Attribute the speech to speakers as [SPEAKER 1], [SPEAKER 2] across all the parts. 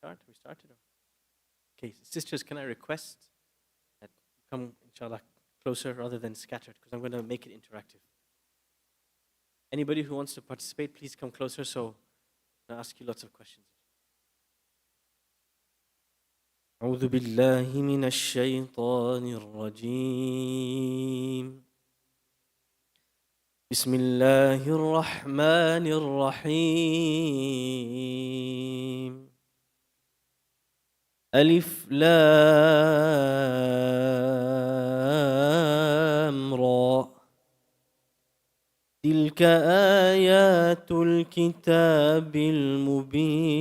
[SPEAKER 1] start? We started? Okay, sisters, can I request that you come, inshallah, closer rather than scattered, because I'm going to make it interactive. Anybody who wants to participate, please come closer, so I'll ask you lots of questions. أعوذ بالله من الشيطان الرجيم بسم الله الرحمن الرحيم ألف لام را تلك آيات الكتاب المبين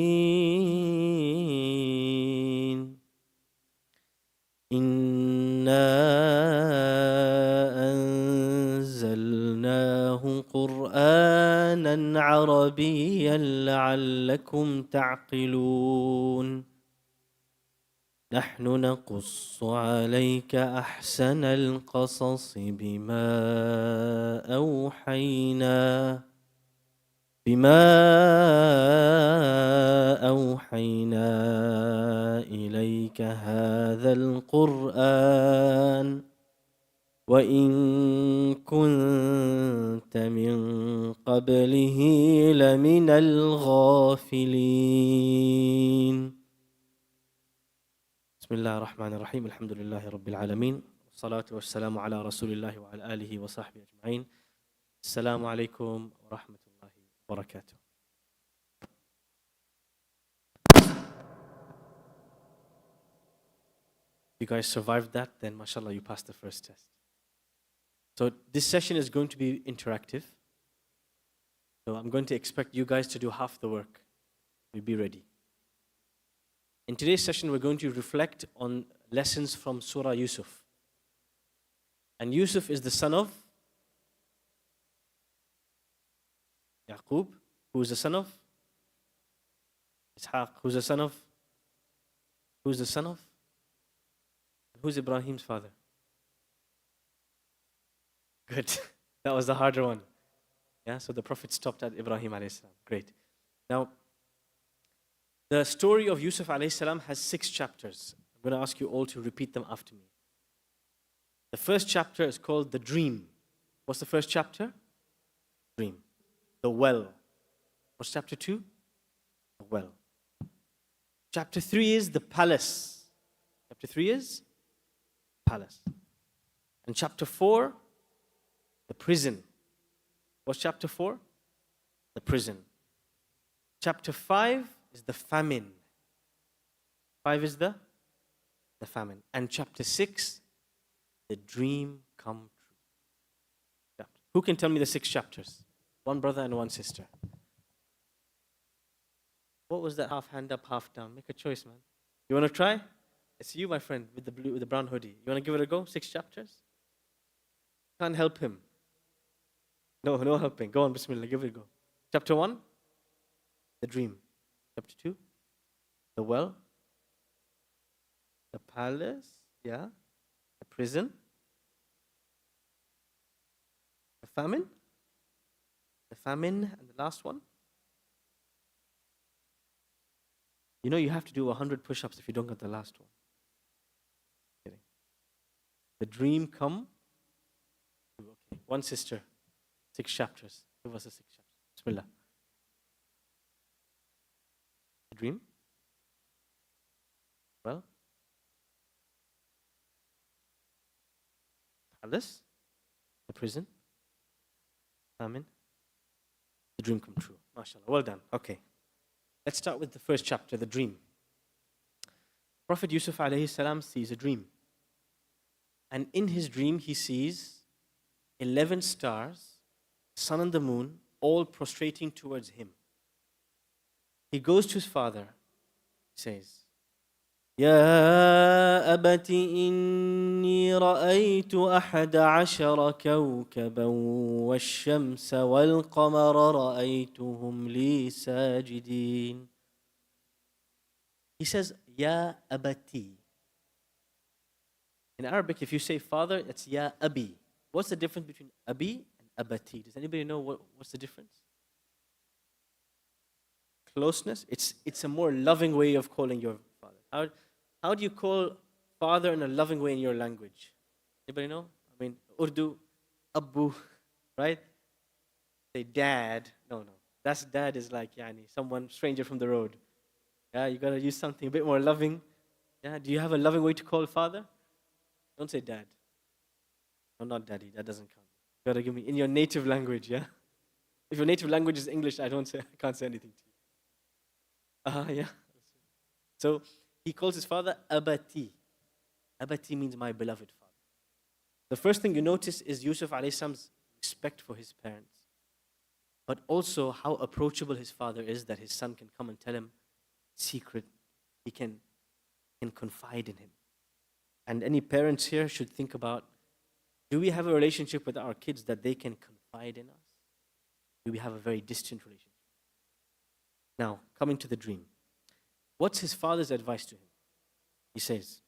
[SPEAKER 1] إنا أنزلناه قرآنا عربيا لعلكم تعقلون نحن نقص عليك أحسن القصص بما أوحينا إليك هذا القرآن وإن كنت من قبله لمن الغافلين بسم الله الرحمن الرحيم الحمد لله رب العالمين والصلاة والسلام على رسول الله وعلى آله وصحبه أجمعين السلام عليكم ورحمة الله وبركاته. You guys survived that, then mashallah you passed the first test. So this session is going to be interactive. So I'm going to expect you guys to do half the work. You'll be ready. In today's session, we're going to reflect on lessons from Surah Yusuf. And Yusuf is the son of Yaqub, who is the son of Ishaq, who's the son of Who's Ibrahim's father? Good. That was the harder one. Yeah, so the Prophet stopped at Ibrahim alayhi salam. Great. Now, the story of Yusuf alayhi salam has 6 chapters. I'm going to ask you all to repeat them after me. The first chapter is called The Dream. What's the first chapter? Dream. The Well. What's chapter 2? The Well. Chapter 3 is The Palace. Chapter 3 is Palace. And chapter 4, the prison. What's chapter 4? The prison. Chapter 5 is the famine. 5 is the famine. And chapter 6, the dream come true. Who can tell me the 6 chapters? One brother and one sister. What was that half hand up, half down? Make a choice, man. You want to try? It's you, my friend, with the brown hoodie. You want to give it a go? 6 chapters? Can't help him. No helping. Go on, bismillah, give it a go. Chapter 1, the dream. Chapter 2, the well. The palace, yeah. The prison. The famine. The famine, and the last one. You know you have to do 100 push-ups if you don't get the last one. Kidding. The dream come. Okay. One sister. 6 chapters. Give us the 6 chapters. Bismillah. The dream. Well. Palace. The prison. Famine. The dream come true. MashaAllah. Well done. Okay. Let's start with the first chapter, the dream. Prophet Yusuf alayhi salam sees a dream. And in his dream he sees 11 stars, sun and the moon, all prostrating towards him. He goes to his father, says, يا أبت إني رأيت 11 كوكبا والشمس والقمر رأيتهم لي ساجدين. He says, يا أبتي. In Arabic, if you say father, it's يا أبي. What's the difference between Abi and Abati? Does anybody know what's the difference? closeness. It's a more loving way of calling your father. How do you call father in a loving way in your language? Anybody know? I mean, Urdu, Abbu, right? Say dad. No. That's dad is like yani, someone stranger from the road. Yeah, you gotta use something a bit more loving. Yeah, do you have a loving way to call father? Don't say dad. No, not daddy. That doesn't count. You gotta give me in your native language. Yeah. If your native language is English, I can't say anything to you. Yeah. So he calls his father Abati. Abati means my beloved father. The first thing you notice is Yusuf alayhi salam's respect for his parents, but also how approachable his father is, that his son can come and tell him secret. He can confide in him. And any parents here should think about, do we have a relationship with our kids that they can confide in us? Do we have a very distant relationship? Now, coming to the dream. What's his father's advice to him? He says,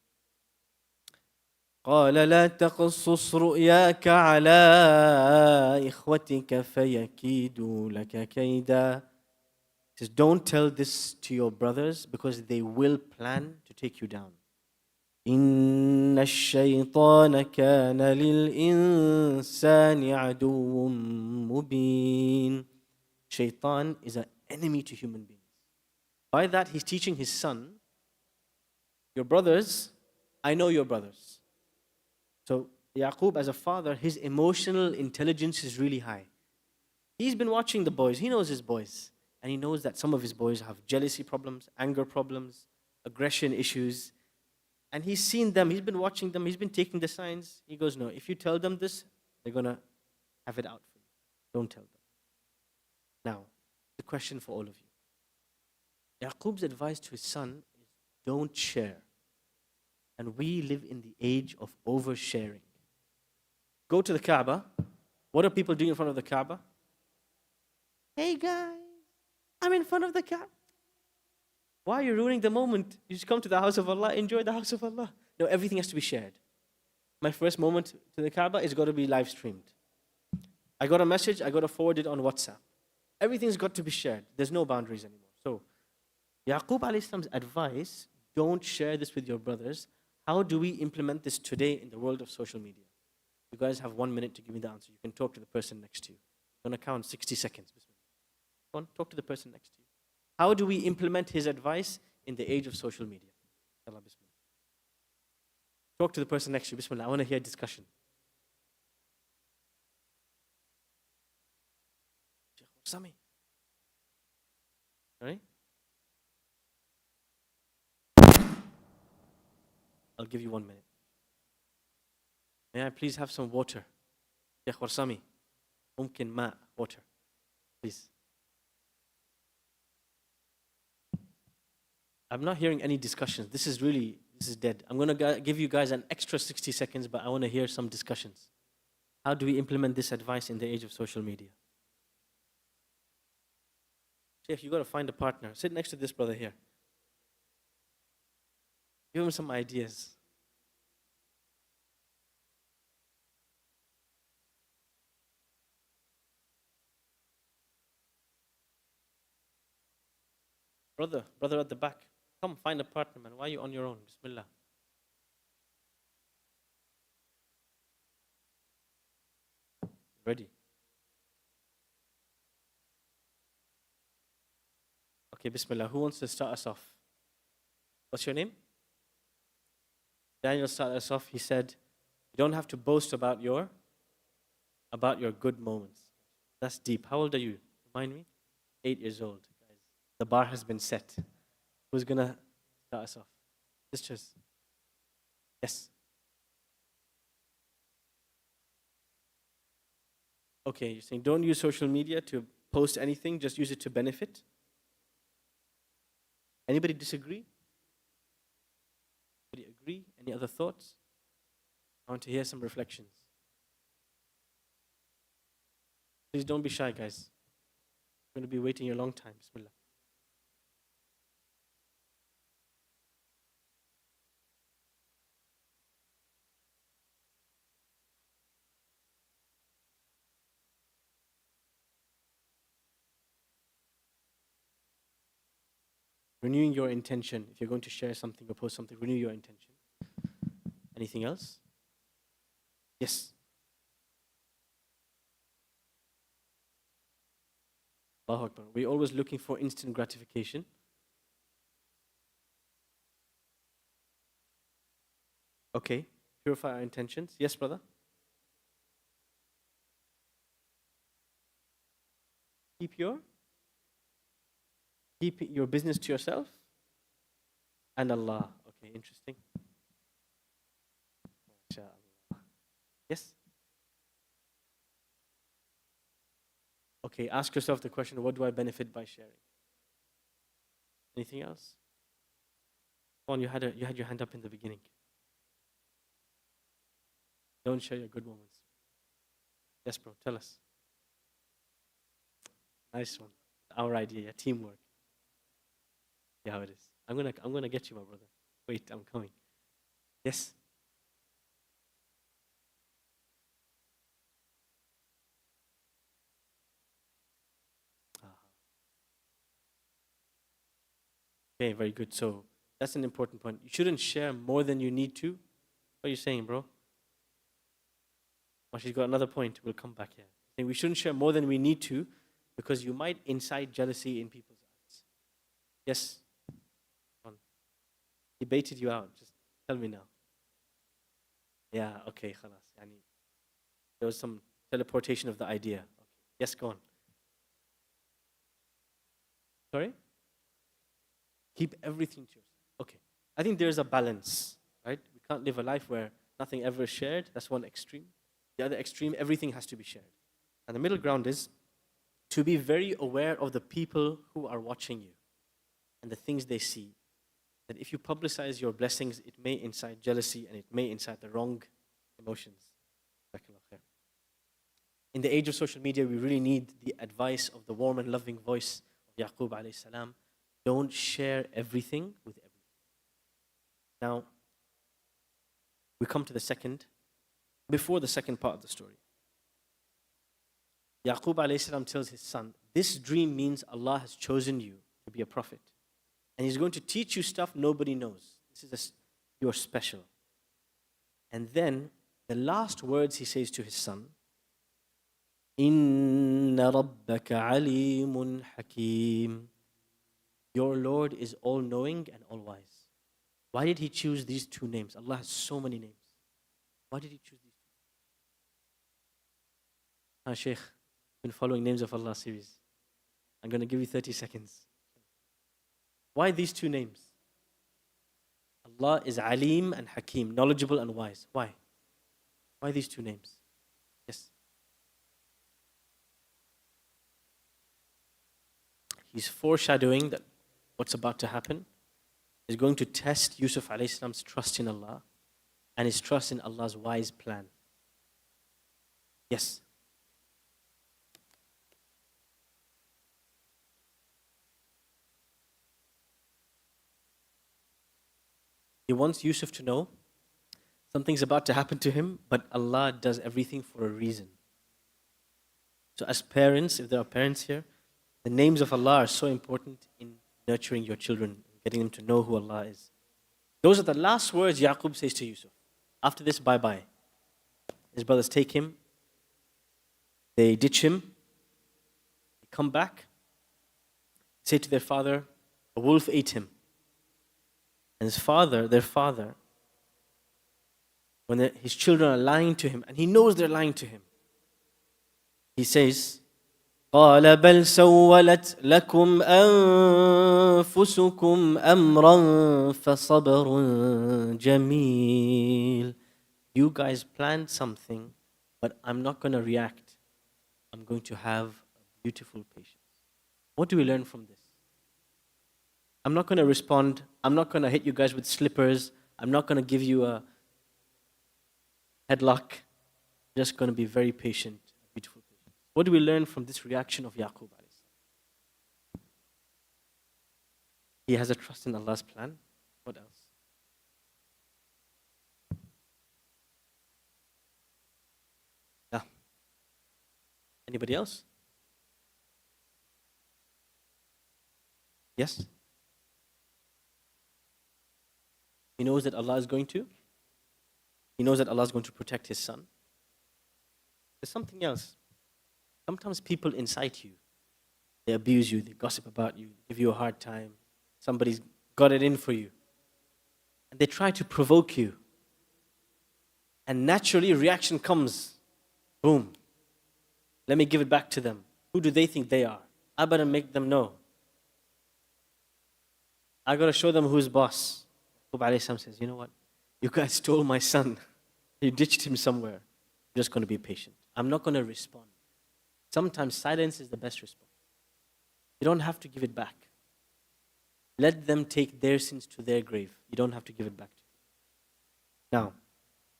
[SPEAKER 1] قال لا تقصص رؤياك على إخوتك فيكيدوا لك كيدا. He says, don't tell this to your brothers because they will plan to take you down. إن الشيطان كان للإنسان عدو مبين. Shaitan is an enemy to human beings. By that, he's teaching his son, your brothers, I know your brothers. So Yaqub, as a father, his emotional intelligence is really high. He's been watching the boys. He knows his boys. And he knows that some of his boys have jealousy problems, anger problems, aggression issues. And he's seen them. He's been watching them. He's been taking the signs. He goes, no, if you tell them this, they're going to have it out for you. Don't tell them. Now, the question for all of you. Yaqub's advice to his son is don't share. And we live in the age of oversharing. Go to the Kaaba. What are people doing in front of the Kaaba? Hey guys, I'm in front of the Kaaba. Why are you ruining the moment? You just come to the house of Allah, enjoy the house of Allah. No, everything has to be shared. My first moment to the Kaaba is got to be live streamed. I got a message, I got to forward it on WhatsApp. Everything's got to be shared. There's no boundaries anymore. So, Yaqub alayhi salam's advice, don't share this with your brothers. How do we implement this today in the world of social media? You guys have 1 minute to give me the answer. You can talk to the person next to you. I'm going to count 60 seconds. Go on, talk to the person next to you. How do we implement his advice in the age of social media? Allah, bismillah. Talk to the person next to you. Bismillah. I want to hear discussion. Sami. Sorry? I'll give you 1 minute. May I please have some water? Sheikh Warsami. Mumkin ma, water. Please. I'm not hearing any discussions. This is dead. I'm going to give you guys an extra 60 seconds, but I want to hear some discussions. How do we implement this advice in the age of social media? Sheikh, you got to find a partner. Sit next to this brother here. Give him some ideas. Brother at the back. Come find a partner, man. Why are you on your own? Bismillah. Ready? Okay, Bismillah. Who wants to start us off? What's your name? Daniel started us off. He said, you don't have to boast about your good moments. That's deep. How old are you? Remind me? 8 years old. Guys, the bar has been set. Who's going to start us off? Sisters. Yes. Okay, you're saying don't use social media to post anything, just use it to benefit. Anybody disagree? Anybody agree? Any other thoughts? I want to hear some reflections. Please don't be shy, guys. We're going to be waiting a long time. Bismillah. Renewing your intention. If you're going to share something or post something, renew your intention. Anything else? Yes. Allahu Akbar. We're always looking for instant gratification. Okay. Purify our intentions. Yes, brother? Keep your business to yourself and Allah. Okay, interesting. MashaAllah. Yes? Okay, ask yourself the question, what do I benefit by sharing? Anything else? Come on, you had your hand up in the beginning. Don't share your good moments. Yes, bro, tell us. Nice one. Our idea, yeah, teamwork. Yeah, how it is. I'm gonna get you, my brother. Wait, I'm coming. Yes. Okay, very good. So that's an important point. You shouldn't share more than you need to. What are you saying, bro? Oh, she's got another point. We'll come back here. Saying we shouldn't share more than we need to because you might incite jealousy in people's eyes. Yes. Come on. He baited you out. Just tell me now. Yeah, okay, khalas. There was some teleportation of the idea. Okay. Yes, go on. Sorry? Keep everything to yourself. Okay. I think there's a balance, right? We can't live a life where nothing ever is shared. That's one extreme. The other extreme, everything has to be shared. And the middle ground is to be very aware of the people who are watching you and the things they see. That if you publicize your blessings, it may incite jealousy and it may incite the wrong emotions. In the age of social media, we really need the advice of the warm and loving voice of Yaqub alayhi salam. Don't share everything with everyone. Now, we come to before the second part of the story. Yaqub alayhi salam tells his son, this dream means Allah has chosen you to be a prophet. And He's going to teach you stuff nobody knows. You're special. And then, the last words he says to his son, Inna rabbaka alimun hakim. Your Lord is all-knowing and all-wise. Why did He choose these two names? Allah has so many names. Why did He choose these two? Sheikh, been following Names of Allah series. I'm going to give you 30 seconds. Why these two names? Allah is Alim and Hakim, knowledgeable and wise. Why? Why these two names? Yes. He's foreshadowing that what's about to happen is going to test Yusuf alayhi salam's trust in Allah and his trust in Allah's wise plan. Yes. He wants Yusuf to know something's about to happen to him, but Allah does everything for a reason. So as parents, if there are parents here, the names of Allah are so important in nurturing your children, getting them to know who Allah is. Those are the last words Yaqub says to Yusuf. After this, bye-bye. His brothers take him, they ditch him, they come back, say to their father, a wolf ate him. And their father, when his children are lying to him, and he knows they're lying to him, he says, قال بل سولت لكم أنفسكم أمرا فصبر جميل. You guys planned something, but I'm not going to react. I'm going to have a beautiful patience. What do we learn from this? I'm not going to respond. I'm not going to hit you guys with slippers. I'm not going to give you a headlock. I'm just going to be very patient, beautiful. What do we learn from this reaction of Yaqub? He has a trust in Allah's plan. What else? Yeah. Anybody else? Yes? He knows that Allah is going to. He knows that Allah is going to protect his son. There's something else. Sometimes people incite you. They abuse you, they gossip about you, give you a hard time. Somebody's got it in for you. And they try to provoke you. And naturally, reaction comes. Boom. Let me give it back to them. Who do they think they are? I better make them know. I got to show them who's boss. Yaqub alayhi salam says, you know what? You guys stole my son. You ditched him somewhere. I'm just going to be patient. I'm not going to respond. Sometimes silence is the best response. You don't have to give it back. Let them take their sins to their grave. You don't have to give it back to you. Now,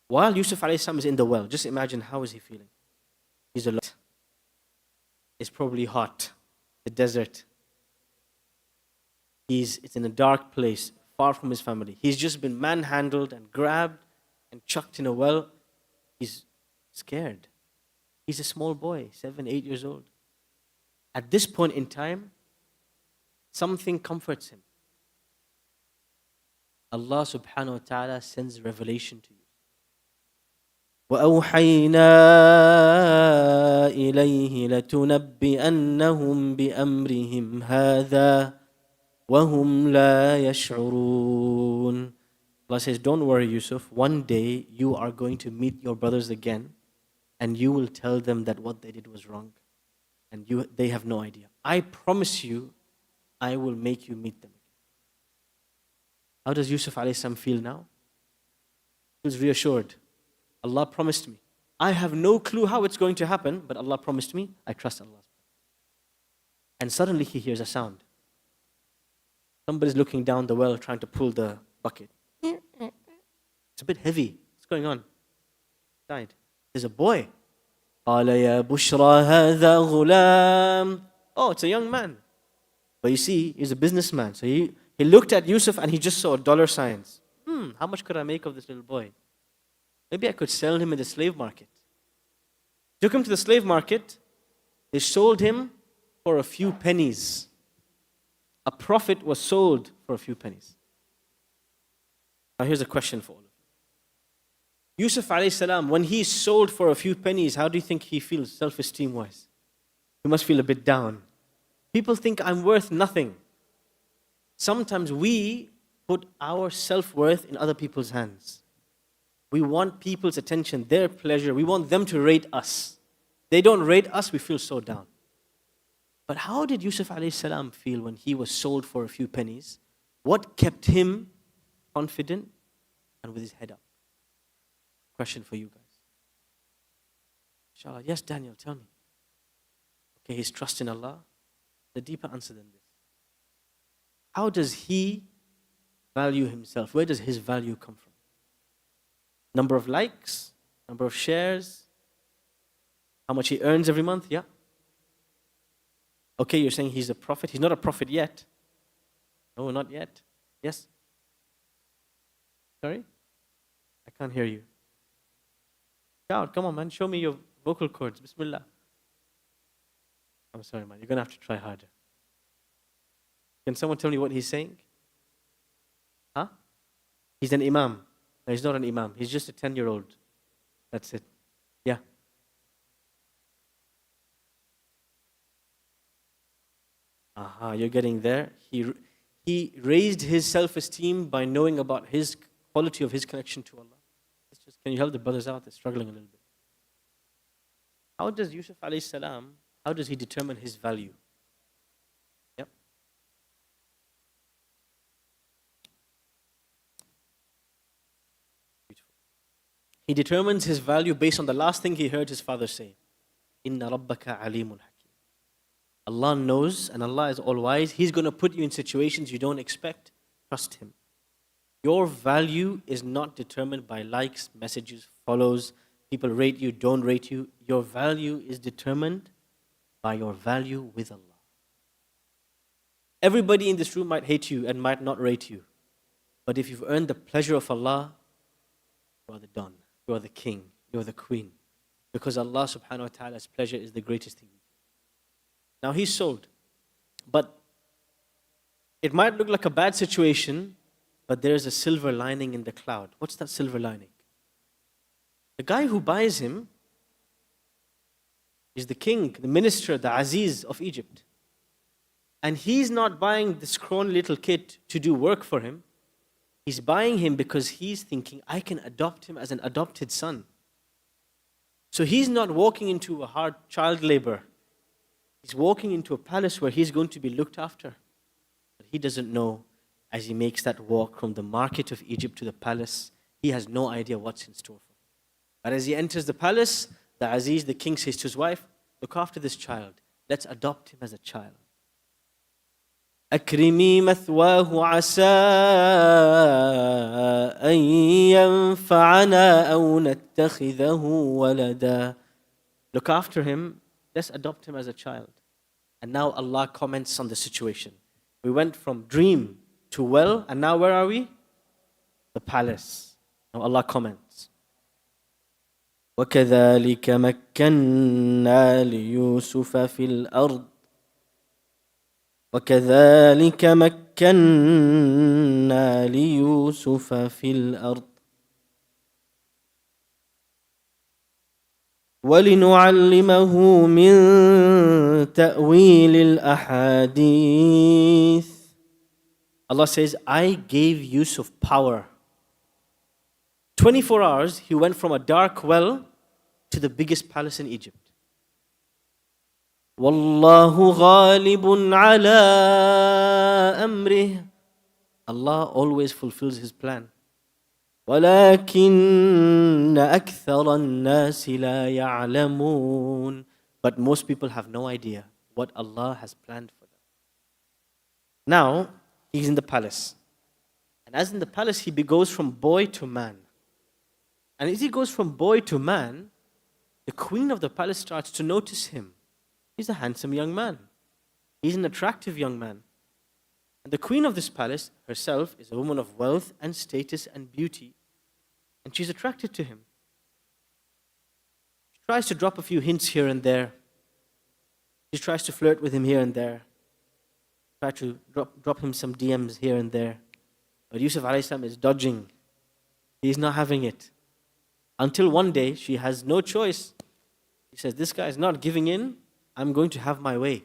[SPEAKER 1] while Yusuf alayhi salam is in the well, just imagine how is he feeling. He's alone. It's probably hot. The desert. It's in a dark place, far from his family. He's just been manhandled and grabbed and chucked in a well. He's scared. He's a small boy, 7, 8 years old. At this point in time, something comforts him. Allah subhanahu wa ta'ala sends revelation to you. وَأَوْحَيْنَا إِلَيْهِ لَتُنَبِّئَنَّهُمْ بِأَمْرِهِمْ هَذَا وَهُمْ لَا يَشْعُرُونَ. Allah says, don't worry, Yusuf. One day you are going to meet your brothers again and you will tell them that what they did was wrong. And they have no idea. I promise you, I will make you meet them. How does Yusuf alayhi salam feel now? He feels reassured. Allah promised me. I have no clue how it's going to happen, but Allah promised me. I trust Allah. And suddenly he hears a sound. Somebody's looking down the well trying to pull the bucket. It's a bit heavy. What's going on? Died. There's a boy. قال يا بشرى هذا غلام. Oh, it's a young man. But you see, he's a businessman. So he looked at Yusuf and he just saw dollar signs. How much could I make of this little boy? Maybe I could sell him in the slave market. Took him to the slave market. They sold him for a few pennies. A prophet was sold for a few pennies. Now here's a question for all of you. Yusuf alayhi salam, when he's sold for a few pennies, how do you think he feels self-esteem wise? He must feel a bit down. People think I'm worth nothing. Sometimes we put our self-worth in other people's hands. We want people's attention, their pleasure. We want them to rate us. They don't rate us, we feel so down. But how did Yusuf alayhi salam feel when he was sold for a few pennies? What kept him confident and with his head up? Question for you guys. Inshallah. Yes, Daniel, tell me. Okay, his trust in Allah. The deeper answer than this. How does he value himself? Where does his value come from? Number of likes? Number of shares? How much he earns every month? Yeah. Okay, you're saying he's a prophet. He's not a prophet yet. No, not yet. Yes? Sorry? I can't hear you. Shout, come on, man. Show me your vocal cords. Bismillah. I'm sorry, man. You're going to have to try harder. Can someone tell me what he's saying? Huh? He's an imam. No, he's not an imam. He's just a 10-year-old. That's it. Yeah. Aha, you're getting there. He raised his self-esteem by knowing about his quality of his connection to Allah. Can you help the brothers out? They're struggling a little bit. How does Yusuf alayhi salam, how does he determine his value? Yep. Beautiful. He determines his value based on the last thing he heard his father say. Inna rabbaka alimun hakim. Allah knows and Allah is all-wise. He's going to put you in situations you don't expect. Trust Him. Your value is not determined by likes, messages, follows, people rate you, don't rate you. Your value is determined by your value with Allah. Everybody in this room might hate you and might not rate you. But if you've earned the pleasure of Allah, you are the Don, you are the king, you are the queen. Because Allah subhanahu wa ta'ala's pleasure is the greatest thing. Now he's sold. But it might look like a bad situation, but there is a silver lining in the cloud. What's that silver lining? The guy who buys him is the king, the minister, the Aziz of Egypt. And he's not buying this scrawny little kid to do work for him. He's buying him because he's thinking, I can adopt him as an adopted son. So he's not walking into a hard child labor. He's walking into a palace where he's going to be looked after. But he doesn't know, as he makes that walk from the market of Egypt to the palace, he has no idea what's in store for him. But as he enters the palace, the Aziz, the king, says to his wife, look after this child. Let's adopt him as a child. أكرمي مثواه عسى أن ينفعنا أو نتخذه ولدا. Look after him, let's adopt him as a child. And now Allah comments on the situation. We went from dream to well, and now where are we? The palace. Now Allah comments. وكذلك مكنا ليوسف في الأرض وكذلك مكنا ليوسف في الأرض ولنعلمه من تأويل الأحاديث. Allah says, I gave Yusuf power. 24 hours, he went from a dark well to the biggest palace in Egypt. Wallahu ghalibun ala amrih. Allah always fulfills His plan. ولكن أكثر الناس لا يعلمون. But most people have no idea what Allah has planned for them. Now, he's in the palace. And as in the palace, he goes from boy to man. And as he goes from boy to man, the queen of the palace starts to notice him. He's a handsome young man. He's an attractive young man. And the queen of this palace herself is a woman of wealth and status and beauty. And she's attracted to him. She tries to drop a few hints here and there. She tries to flirt with him here and there. Try to drop him some DMs here and there. But Yusuf a.s. is dodging. He's not having it. Until one day, she has no choice. He says, this guy is not giving in. I'm going to have my way.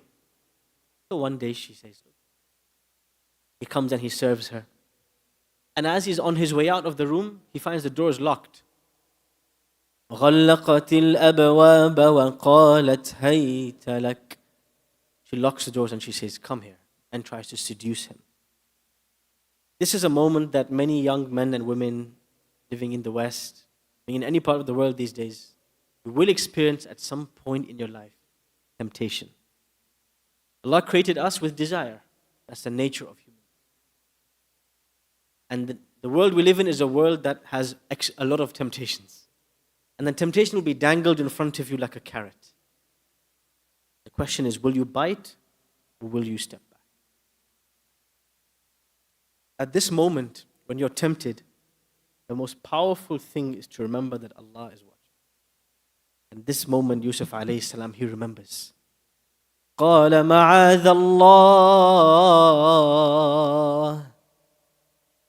[SPEAKER 1] So one day she says, he comes and he serves her. And as he's on his way out of the room, he finds the doors locked. غلقت الأبواب وقالت هيت لك. She locks the doors and she says, come here, and tries to seduce him. This is a moment that many young men and women living in the West, in any part of the world these days, you will experience at some point in your life temptation. Allah created us with desire. That's the nature of human. And the world we live in is a world that has a lot of temptations. And then temptation will be dangled in front of you like a carrot. The question is, will you bite or will you step back? At this moment, when you're tempted, the most powerful thing is to remember that Allah is watching. And this moment, Yusuf a.s., he remembers. قَالَ مَعَاذَ اللَّهِ.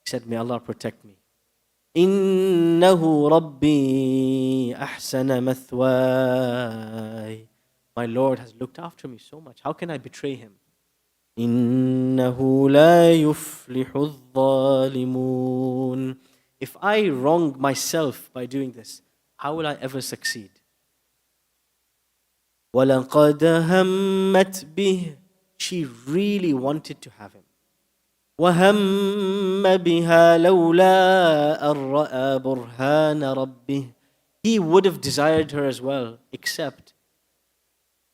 [SPEAKER 1] He said, may Allah protect me. إِنَّهُ رَبِّي أَحْسَنَ مَثْوَايَ. My Lord has looked after me so much. How can I betray Him? إِنَّهُ لَا يُفْلِحُ الظَّالِمُونَ. If I wrong myself by doing this, how will I ever succeed? وَلَقَدْ هَمَّتْ بِهِ. She really wanted to have him. وَهَمَّ بِهَا لَوْلَا أَن رَأَى بُرْهَانَ رَبِّهِ. He would have desired her as well, except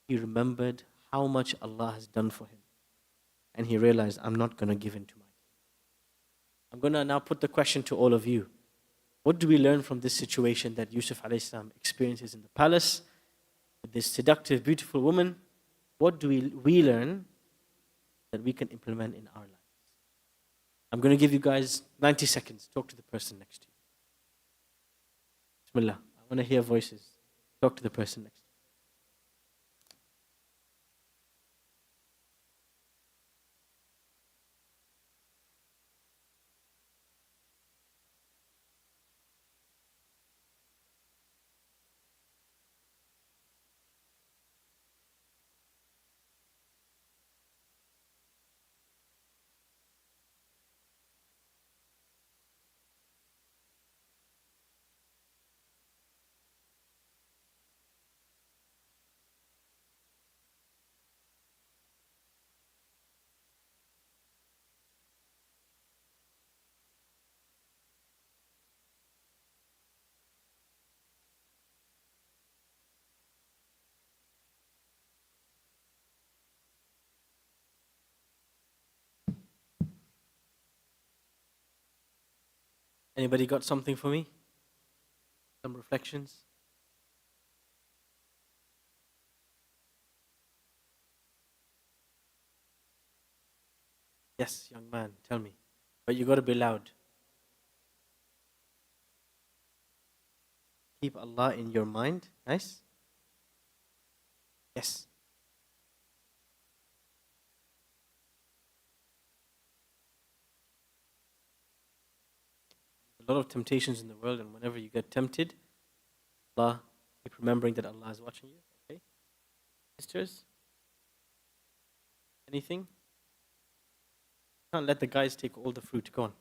[SPEAKER 1] he remembered how much Allah has done for him. And he realized, I'm not going to give in to my. I'm going to now put the question to all of you. What do we learn from this situation that Yusuf a.s. experiences in the palace with this seductive, beautiful woman? What do we learn that we can implement in our lives? I'm going to give you guys 90 seconds. Talk to the person next to you. Bismillah. I want to hear voices. Talk to the person next to you. Anybody got something for me? Some reflections? Yes, young man, tell me. But you got to be loud. Keep Allah in your mind. Nice? Yes. A lot of temptations in the world, and whenever you get tempted, Allah, keep remembering that Allah is watching you. Okay? Sisters? Anything? Can't let the guys take all the fruit. Go on.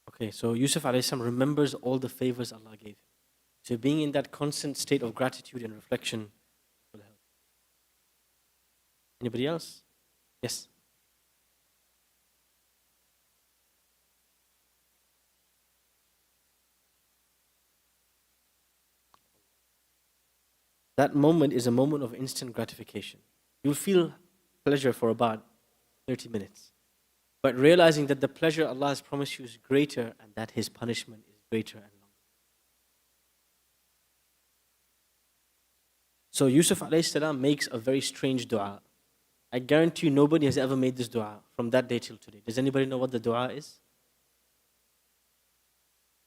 [SPEAKER 1] Okay, so Yusuf alayhi salam remembers all the favors Allah gave him. So being in that constant state of gratitude and reflection will help. Anybody else? Yes. That moment is a moment of instant gratification. You'll feel pleasure for about 30 minutes. But realizing that the pleasure Allah has promised you is greater and that His punishment is greater and longer. So Yusuf alayhi salam makes a very strange dua. I guarantee you nobody has ever made this dua from that day till today. Does anybody know what the dua is?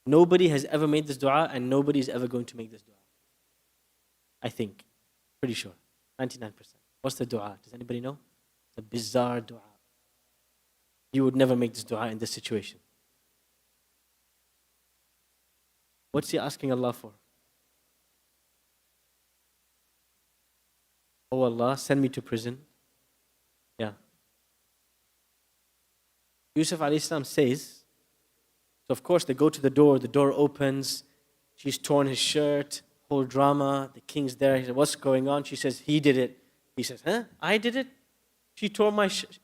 [SPEAKER 1] Nobody has ever made this dua and nobody is ever going to make this dua. I think. Pretty sure. 99%. What's the dua? Does anybody know? It's a bizarre dua. You would never make this dua in this situation. What's he asking Allah for? Oh Allah, send me to prison. Yeah. Yusuf alayhi salam says, so of course they go to the door opens, she's torn his shirt, whole drama, the king's there, he said, what's going on? She says, he did it. He says, huh? I did it? She tore my shirt.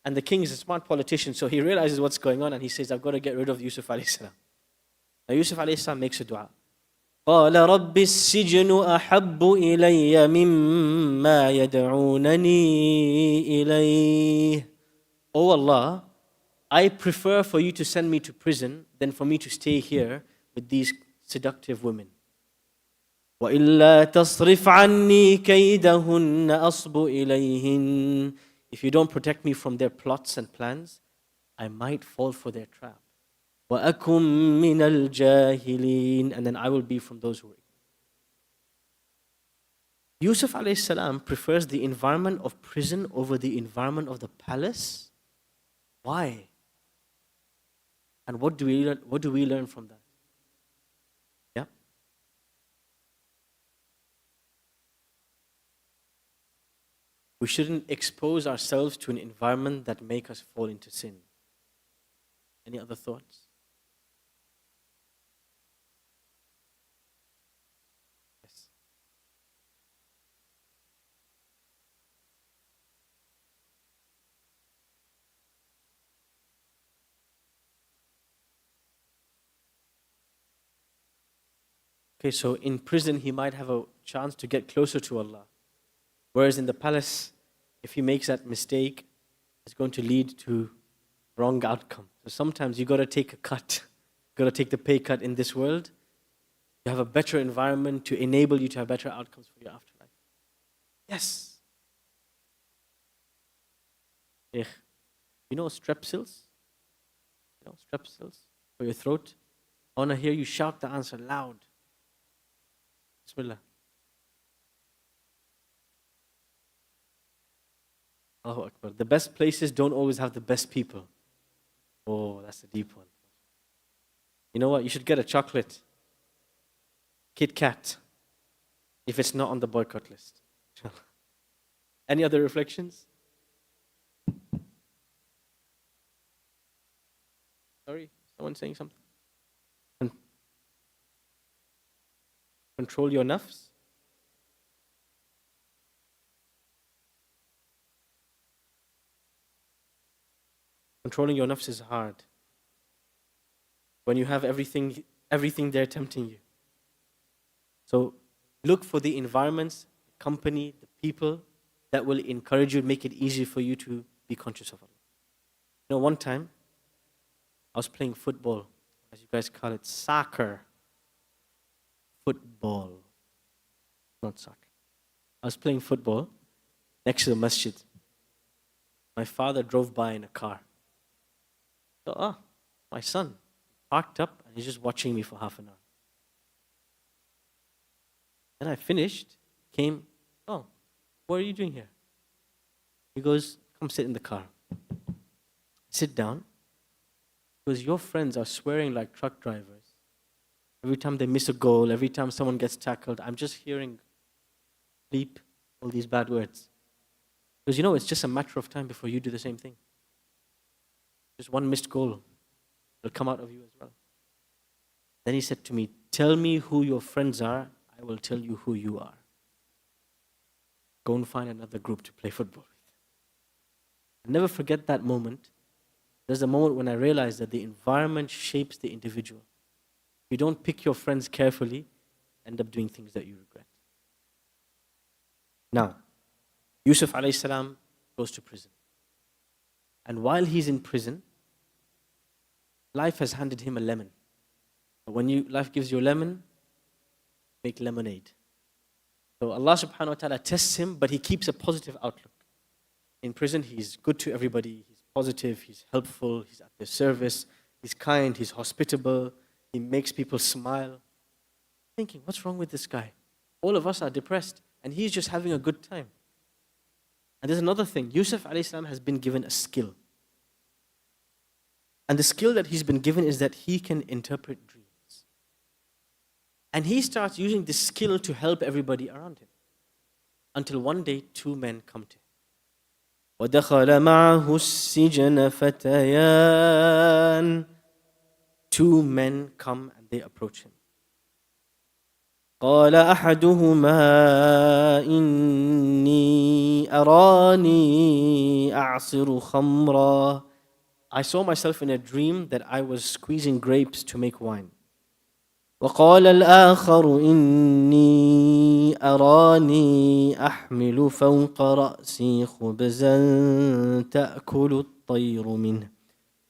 [SPEAKER 1] And the king is a smart politician, so he realizes what's going on and he says, I've got to get rid of Yusuf alayhi salam. Now Yusuf alayhi salam makes a dua. قال رب السجن أحب إلي مما يدعونني إليه. Oh Allah, I prefer for you to send me to prison than for me to stay here with these seductive women. وإلا تصرف عني كيدهن أصب إليهن. If you don't protect me from their plots and plans, I might fall for their trap. وَأَكُمْ مِنَ الْجَاهِلِينَ. And then I will be from those who are ignorant. Yusuf alayhi salam prefers the environment of prison over the environment of the palace. Why? And what do we learn from that? Yeah? We shouldn't expose ourselves to an environment that make us fall into sin. Any other thoughts? Yes. Okay, so in prison he might have a chance to get closer to Allah. Whereas in the palace, if he makes that mistake, it's going to lead to wrong outcome. So sometimes you got to take a cut. You got to take the pay cut in this world. You have a better environment to enable you to have better outcomes for your afterlife. Yes. You know strepsils? You know strepsils for your throat? I want to hear you shout the answer loud. Bismillah. Allahu Akbar. The best places don't always have the best people. Oh, that's a deep one. You know what? You should get a chocolate. Kit Kat. If it's not on the boycott list. Any other reflections? Sorry, someone saying something? Control your nafs. Controlling your nafs is hard. When you have everything there tempting you. So look for the environments, the company, the people that will encourage you, make it easy for you to be conscious of Allah. You know, one time, I was playing football, as you guys call it, soccer. Football, not soccer. I was playing football next to the masjid. My father drove by in a car. So, my son parked up and he's just watching me for half an hour. Then I finished, came, what are you doing here? He goes, come sit in the car. Sit down. Because your friends are swearing like truck drivers. Every time they miss a goal, every time someone gets tackled, I'm just hearing bleep, all these bad words. Because it's just a matter of time before you do the same thing. Just one missed goal will come out of you as well. Then he said to me, tell me who your friends are, I will tell you who you are. Go and find another group to play football with. I'll never forget that moment. There's a moment when I realized that the environment shapes the individual. If you don't pick your friends carefully, end up doing things that you regret. Now, Yusuf alayhi salam goes to prison. And while he's in prison, life has handed him a lemon. When life gives you a lemon, make lemonade. So Allah subhanahu wa ta'ala tests him, but he keeps a positive outlook. In prison, he's good to everybody, he's positive, he's helpful, he's at their service, he's kind, he's hospitable, he makes people smile. Thinking, what's wrong with this guy? All of us are depressed, and he's just having a good time. And there's another thing. Yusuf alayhi salam has been given a skill. And the skill that he's been given is that he can interpret dreams. And he starts using this skill to help everybody around him. Until one day, two men come to him. وَدَخَلَ مَعَهُ السِّجْنَ فَتَيَانِ. Two men come and they approach him. قال أحدهما إني أراني أعصر خمرا. I saw myself in a dream that I was squeezing grapes to make wine. وقال الآخر إني أراني أحمل فوق رأسي خبزا تأكل الطير منه.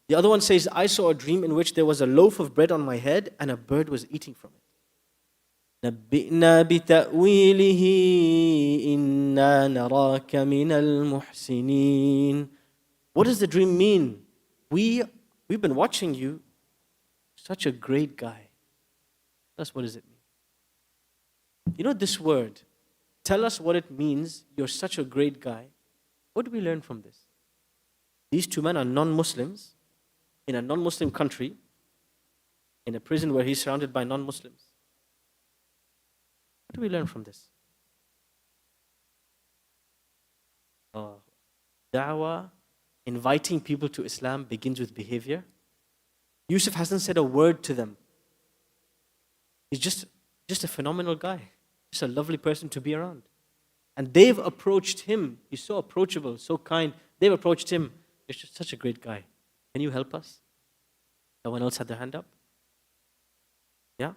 [SPEAKER 1] The other one says, I saw a dream in which there was a loaf of bread on my head and a bird was eating from it. نبئنا بتأويله إنا نراك من المحسنين. What does the dream mean? We've been watching you. Such a great guy. That's what does it mean? This word, tell us what it means. You're such a great guy. What do we learn from this? These two men are non-Muslims in a non-Muslim country, in a prison where he's surrounded by non-Muslims. What do we learn from this? Dawah, inviting people to Islam begins with behavior. Yusuf hasn't said a word to them. He's just a phenomenal guy, just a lovely person to be around. And they've approached him. He's so approachable, so kind. They've approached him. You're just such a great guy. Can you help us? Someone else had their hand up? Yeah?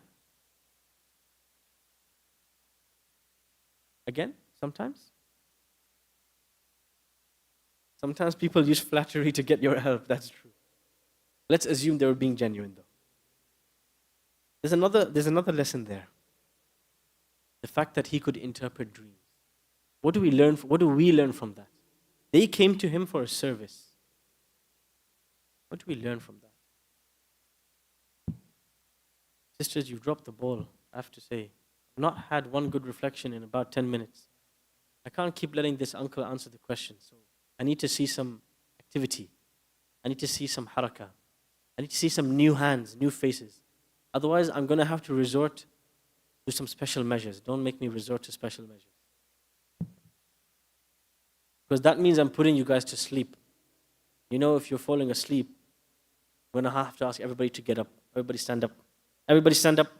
[SPEAKER 1] Again, sometimes? Sometimes people use flattery to get your help, that's true. Let's assume they were being genuine though. There's another lesson there. The fact that he could interpret dreams. What do we learn from that? They came to him for a service. What do we learn from that? Sisters, you've dropped the ball, I have to say. I've not had one good reflection in about 10 minutes. I can't keep letting this uncle answer the question. So I need to see some activity. I need to see some harakah. I need to see some new hands, new faces. Otherwise, I'm going to have to resort to some special measures. Don't make me resort to special measures. Because that means I'm putting you guys to sleep. If you're falling asleep, I'm going to have to ask everybody to get up. Everybody stand up. Everybody stand up.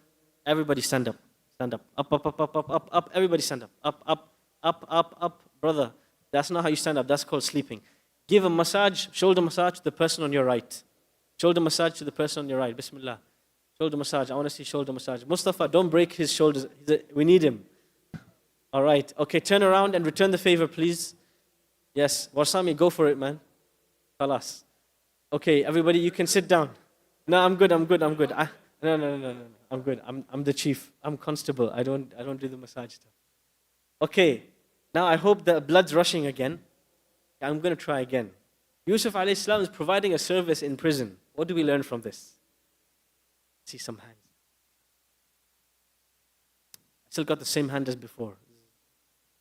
[SPEAKER 1] Everybody stand up. Stand up. Up, up, up, up, up, up, up. Everybody stand up. Up, up, up, up, up. Brother, that's not how you stand up. That's called sleeping. Give a massage, shoulder massage to the person on your right. Shoulder massage to the person on your right. Bismillah. Shoulder massage. I want to see shoulder massage. Mustafa, don't break his shoulders. We need him. All right. Okay, turn around and return the favor, please. Yes. Warsami, go for it, man. Khalas. Okay, everybody, you can sit down. No, I'm good. No. I'm good. I'm the chief. I'm constable. I don't do the massage stuff. Okay. Now I hope the blood's rushing again. I'm going to try again. Yusuf alayhi salam is providing a service in prison. What do we learn from this? See some hands. I still got the same hand as before.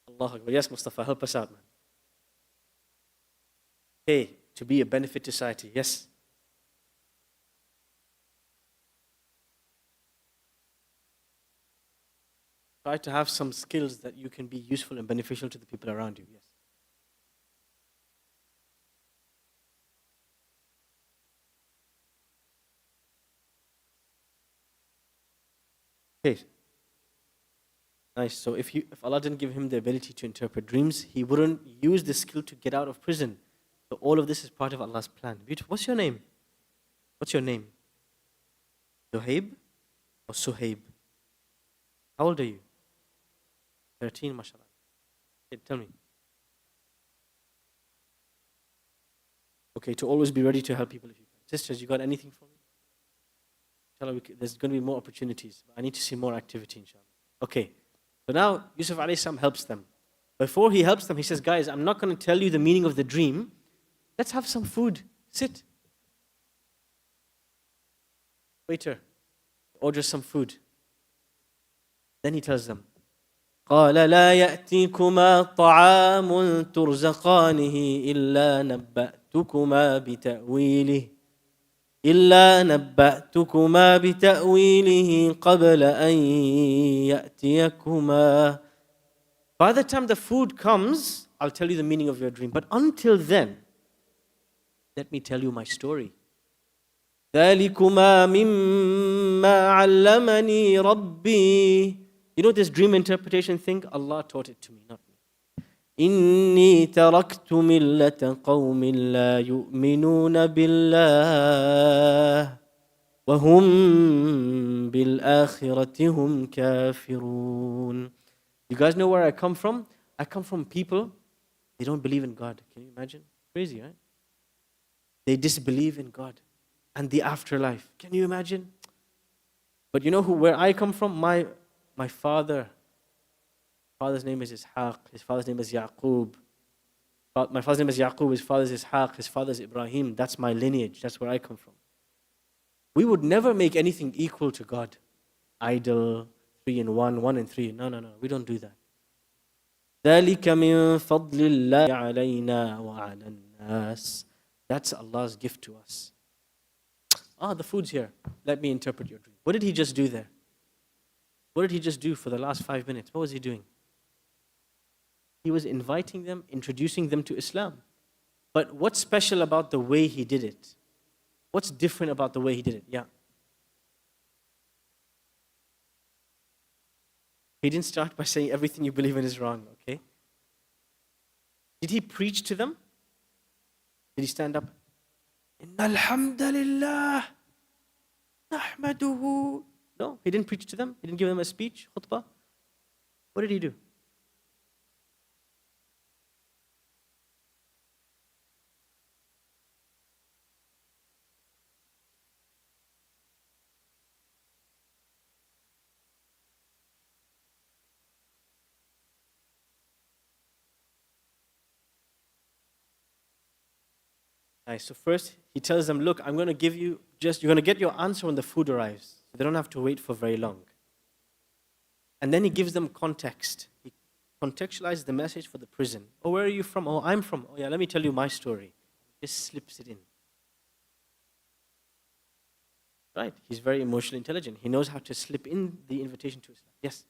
[SPEAKER 1] Allah Akbar. Yes, Mustafa, help us out, man. Okay, to be a benefit to society. Yes. Try to have some skills that you can be useful and beneficial to the people around you. Yes. Okay. Nice. So if Allah didn't give him the ability to interpret dreams, he wouldn't use this skill to get out of prison. So all of this is part of Allah's plan. Beautiful. What's your name? What's your name? Suhaib or Suhaib? How old are you? 13, mashallah. Okay, tell me. Okay, to always be ready to help people if you can. Sisters, you got anything for me? Inshallah, there's going to be more opportunities. I need to see more activity, inshallah. Okay, so now Yusuf alayhi salam helps them. Before he helps them, he says, guys, I'm not going to tell you the meaning of the dream. Let's have some food. Sit. Waiter, order some food. Then he tells them, قال لا يأتيكما طعام ترزقانه إلا نبأتكما بتأويله قبل أن يأتيكما. By the time the food comes, I'll tell you the meaning of your dream. But until then, let me tell you my story. ذلكما مما علمني ربي. You know this dream interpretation thing? Allah taught it to me, not me. إني تركت ملة قوم لا يؤمنون بالله وهم بالآخرة هم كافرون. You guys know where I come from? I come from people, they don't believe in God. Can you imagine? Crazy, right? They disbelieve in God and the afterlife. Can you imagine? But you know where I come from? My father's name is Ishaq, his father's name is Yaqub. My father's name is Yaqub, his father's Ishaq, his father's Ibrahim. That's my lineage, that's where I come from. We would never make anything equal to God. Idol, 3 in 1, 1 in 3. No, we don't do that. ذَلِكَ مِن فَضْلِ اللَّهِ عَلَيْنَا وَعَلَى النَّاسِ. That's Allah's gift to us. The food's here. Let me interpret your dream. What did he just do there? What did he just do for the last 5 minutes? What was he doing? He was inviting them, introducing them to Islam. But what's special about the way he did it? What's different about the way he did it? Yeah. He didn't start by saying everything you believe in is wrong, okay? Did he preach to them? Did he stand up? Innal hamdalillah nahmaduhu. No, he didn't preach to them. He didn't give them a speech, khutbah. What did he do? Nice. So first, he tells them, look, I'm going to give you you're going to get your answer when the food arrives. They don't have to wait for very long. And then he gives them context. He contextualizes the message for the prison. Oh, where are you from? Oh, I'm from. Oh, yeah, let me tell you my story. Just slips it in. Right? He's very emotionally intelligent. He knows how to slip in the invitation to Islam. Yes?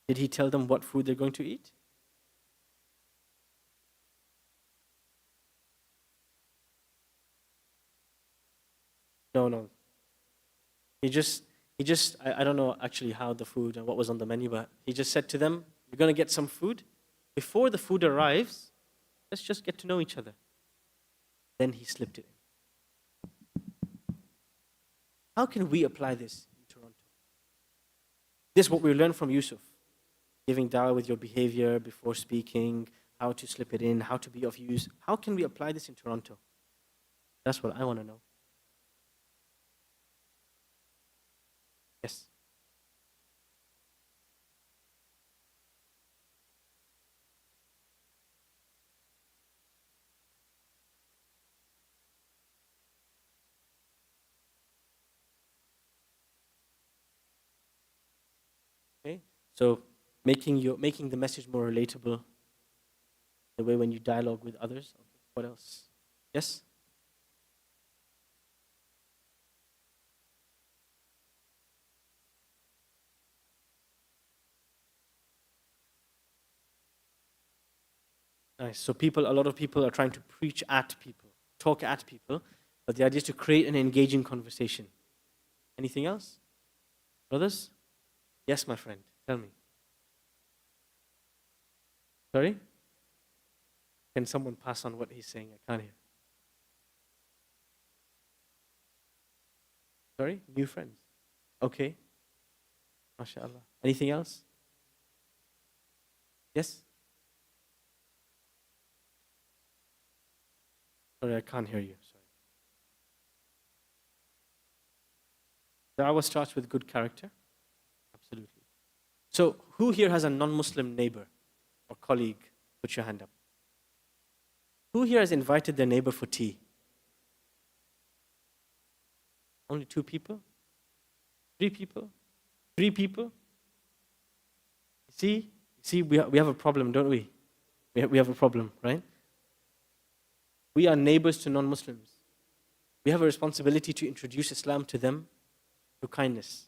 [SPEAKER 1] Did he tell them what food they're going to eat? No. He just, I don't know actually how the food and what was on the menu, but he just said to them, you're going to get some food. Before the food arrives, let's just get to know each other. Then he slipped it in. How can we apply this in Toronto? This is what we learned from Yusuf. Giving dawah with your behavior before speaking, how to slip it in, how to be of use. How can we apply this in Toronto? That's what I want to know. Yes. Okay. So making the message more relatable, the way when you dialogue with others. Okay. What else? Yes? Nice. So a lot of people are trying to preach at people, talk at people, but the idea is to create an engaging conversation. Anything else? Brothers? Yes, my friend. Tell me. Sorry? Can someone pass on what he's saying? I can't hear. Sorry? New friends. Okay. MashaAllah. Anything else? Yes? Sorry, I can't hear you. Sorry. Dawah starts with good character. Absolutely. So, who here has a non-Muslim neighbor or colleague? Put your hand up. Who here has invited their neighbor for tea? Only 2 people? 3 people? 3 people? See, we have a problem, don't we? We have a problem, right? We are neighbors to non-Muslims. We have a responsibility to introduce Islam to them through kindness.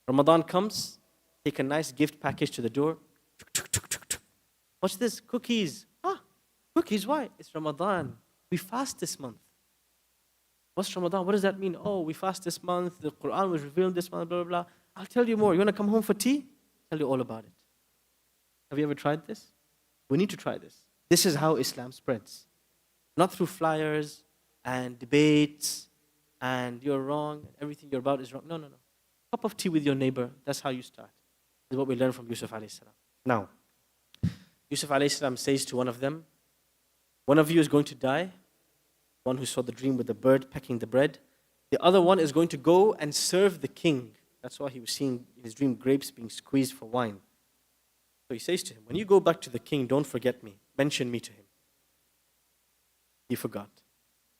[SPEAKER 1] Ramadan comes, take a nice gift package to the door. What's this? Cookies. Cookies, why? It's Ramadan. We fast this month. What's Ramadan? What does that mean? Oh, we fast this month. The Quran was revealed this month, blah, blah, blah. I'll tell you more. You want to come home for tea? I'll tell you all about it. Have you ever tried this? We need to try this. This is how Islam spreads. Not through flyers and debates and you're wrong, everything you're about is wrong. No. Cup of tea with your neighbor, that's how you start. This is what we learn from Yusuf alayhi salam. Now, Yusuf alayhi salam says to one of them, one of you is going to die, one who saw the dream with the bird pecking the bread. The other one is going to go and serve the king. That's why he was seeing in his dream grapes being squeezed for wine. So he says to him, when you go back to the king, don't forget me. Mention me to him. He forgot.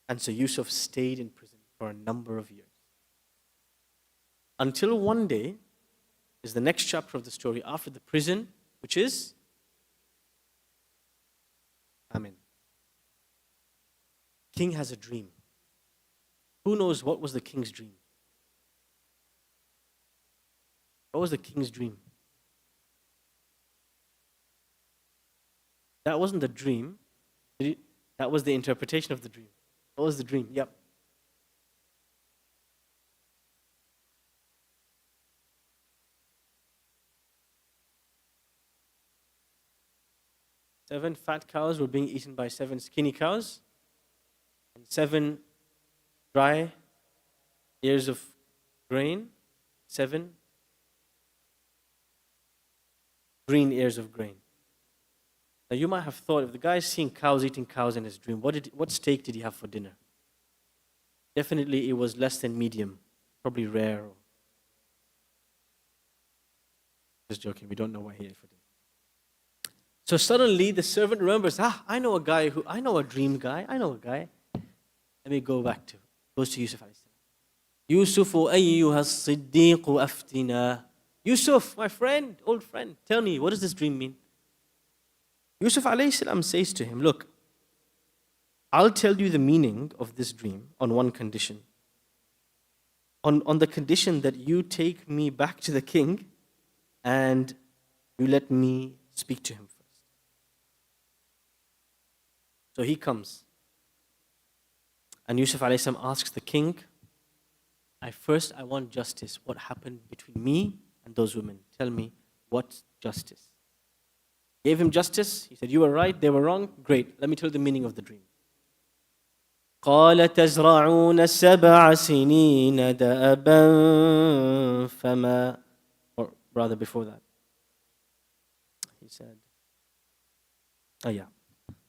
[SPEAKER 1] And so Yusuf stayed in prison for a number of years. Until one day is the next chapter of the story after the prison, which is Amen. King has a dream. Who knows what was the king's dream? What was the king's dream? That wasn't the dream. That was the interpretation of the dream. What was the dream? Yep. Seven fat cows were being eaten by 7 skinny cows, and 7 dry ears of grain, 7 green ears of grain. Now you might have thought, if the guy is seeing cows eating cows in his dream, what steak did he have for dinner? Definitely it was less than medium, probably rare. Just joking, we don't know what he ate for dinner. So suddenly the servant remembers, I know a dream guy, I know a guy. Let me go back to, goes to Yusuf alayhi salam. Yusufu ayyuha siddiqu aftina. Yusuf, my friend, old friend, tell me, what does this dream mean? Yusuf alayhi salam says to him, look, I'll tell you the meaning of this dream on one condition. On the condition that you take me back to the king and you let me speak to him first. So he comes. And Yusuf alayhi salam asks the king, I want justice. What happened between me and those women? Tell me, what's justice? Gave him justice. He said, you were right, they were wrong. Great. Let me tell you the meaning of the dream. قال تزرعون 7 سنين دأبا فما, or rather before that, he said, oh yeah.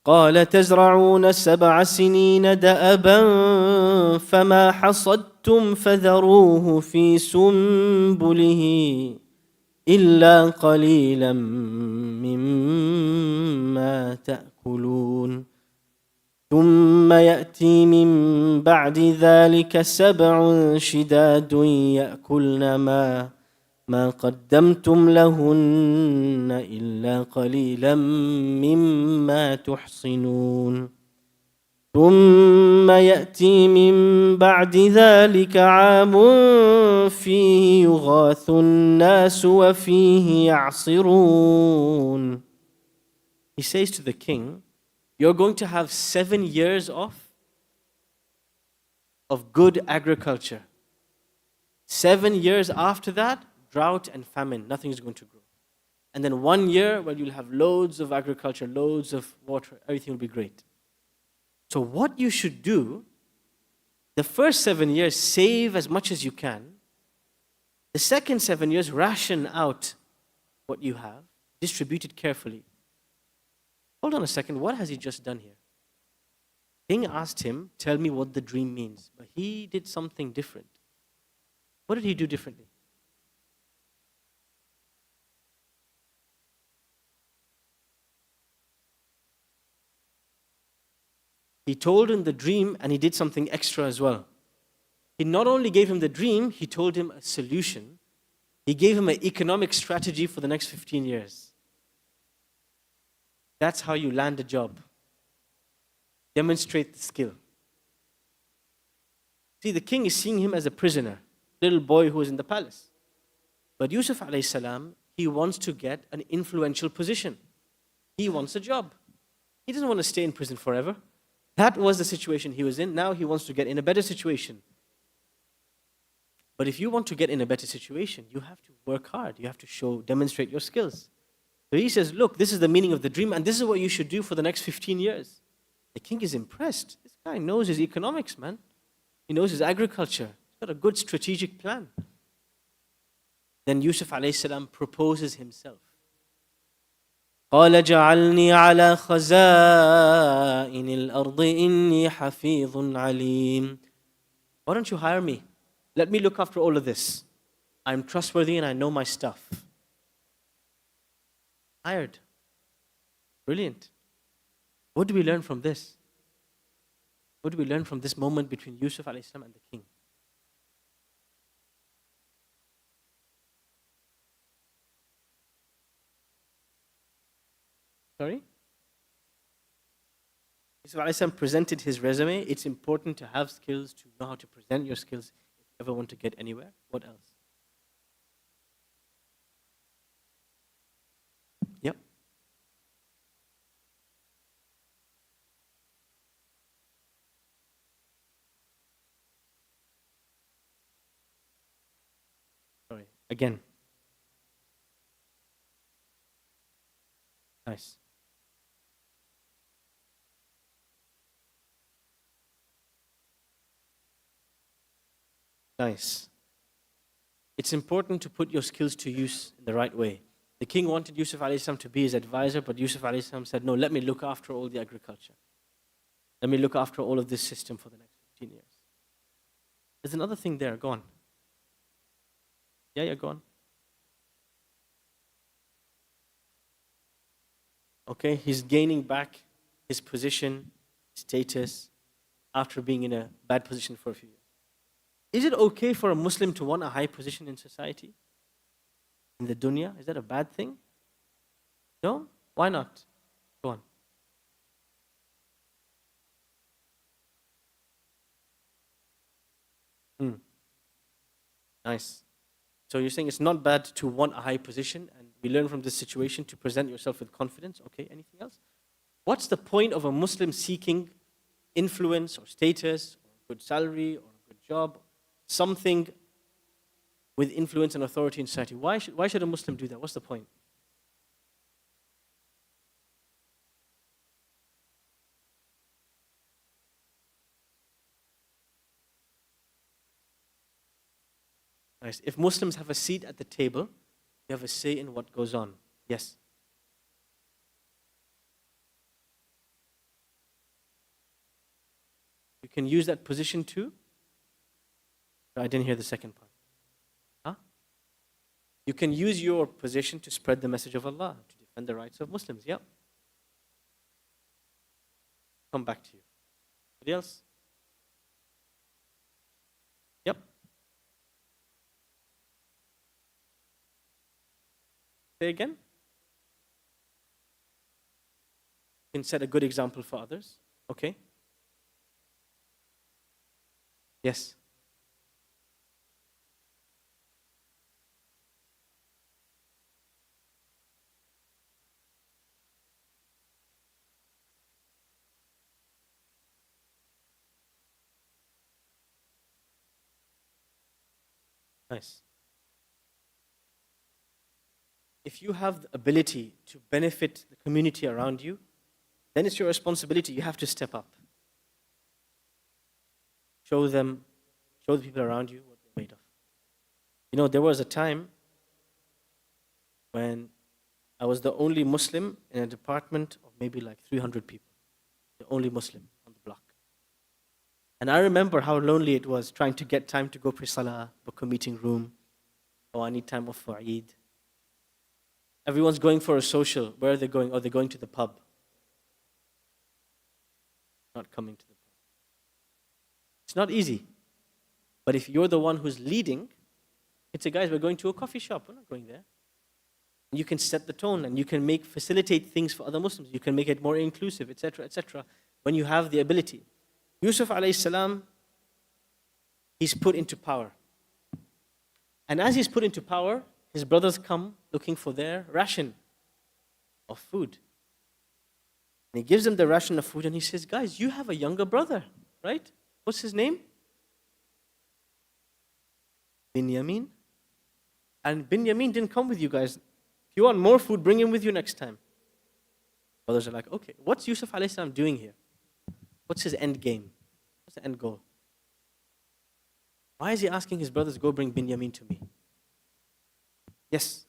[SPEAKER 1] قال تزرعون 7 سنين دأبا فما حصدتم فذروه في سنبله إلا قليلا مما تأكلون ثم يأتي من بعد ذلك 7 شداد يأكلن ما قدمتم لهن إلا قليلا مما تحصنون ثم يأتي من بعد ذلك عام فيه يغاث الناس وفيه يعصرون. He says to the king, you're going to have 7 years of good agriculture. 7 years after that, drought and famine, nothing is going to grow. And then 1 year where you'll have loads of agriculture, loads of water, everything will be great. So what you should do, the first 7 years, save as much as you can. The second 7 years, ration out what you have, distribute it carefully. Hold on a second, what has he just done here? King asked him, tell me what the dream means. But he did something different. What did he do differently? He told him the dream and he did something extra as well. He not only gave him the dream, he told him a solution. He gave him an economic strategy for the next 15 years. That's how you land a job. Demonstrate the skill. See, the king is seeing him as a prisoner, little boy who is in the palace. But Yusuf alayhi salam, he wants to get an influential position. He wants a job. He doesn't want to stay in prison forever. That was the situation he was in. Now he wants to get in a better situation. But if you want to get in a better situation, you have to work hard. You have to demonstrate your skills. So he says, look, this is the meaning of the dream, and this is what you should do for the next 15 years. The king is impressed. This guy knows his economics, man. He knows his agriculture. He's got a good strategic plan. Then Yusuf alayhi salam proposes himself. قال جعلني على خزائن الأرض إني حفيظ عليم. Why don't you hire me? Let me look after all of this. I'm trustworthy and I know my stuff. Hired. Brilliant. What do we learn from this? What do we learn from this moment between Yusuf alayhi salam and the king? Sorry? Yusuf alayhi salam presented his resume. It's important to have skills, to know how to present your skills if you ever want to get anywhere. What else? Yep. Sorry. Again. Nice. Nice. It's important to put your skills to use in the right way. The king wanted Yusuf alayhi salam to be his advisor, but Yusuf alayhi salam said, no, let me look after all the agriculture. Let me look after all of this system for the next 15 years. There's another thing there. Go on. Yeah, go on. Okay, he's gaining back his position, status, after being in a bad position for a few years. Is it okay for a Muslim to want a high position in society? In the dunya? Is that a bad thing? No? Why not? Go on. Nice. So you're saying it's not bad to want a high position, and we learn from this situation to present yourself with confidence. Okay, anything else? What's the point of a Muslim seeking influence or status or a good salary or a good job, something with influence and authority in society? Why should a Muslim do that? What's the point? Nice. If Muslims have a seat at the table, you have a say in what goes on. Yes. You can use that position too. I didn't hear the second part. Huh? You can use your position to spread the message of Allah, to defend the rights of Muslims. Yeah. Come back to you. Anybody else? Yep. Say again. You can set a good example for others. Okay. Yes. Nice. If you have the ability to benefit the community around you, then it's your responsibility. You have to step up. Show the people around you what they're made of. You know, there was a time when I was the only Muslim in a department of maybe like 300 people. The only Muslim on the block. And I remember how lonely it was trying to get time to go pray salah, book a meeting room. Oh, I need time off for Eid. Everyone's going for a social. Where are they going? Oh, they're going to the pub. Not coming to the pub. It's not easy. But if you're the one who's leading, it's a guys, we're going to a coffee shop. We're not going there. You can set the tone and you can facilitate things for other Muslims. You can make it more inclusive, etc., etc. when you have the ability. Yusuf alayhi salam, he's put into power. And as he's put into power, his brothers come looking for their ration of food. And he gives them the ration of food and he says, guys, you have a younger brother, right? What's his name? Binyamin. And Binyamin didn't come with you guys. If you want more food, bring him with you next time. Brothers are like, okay, what's Yusuf alayhi salam doing here? What's his end game? What's the end goal? Why is he asking his brothers, go bring Binyamin to me? Yes.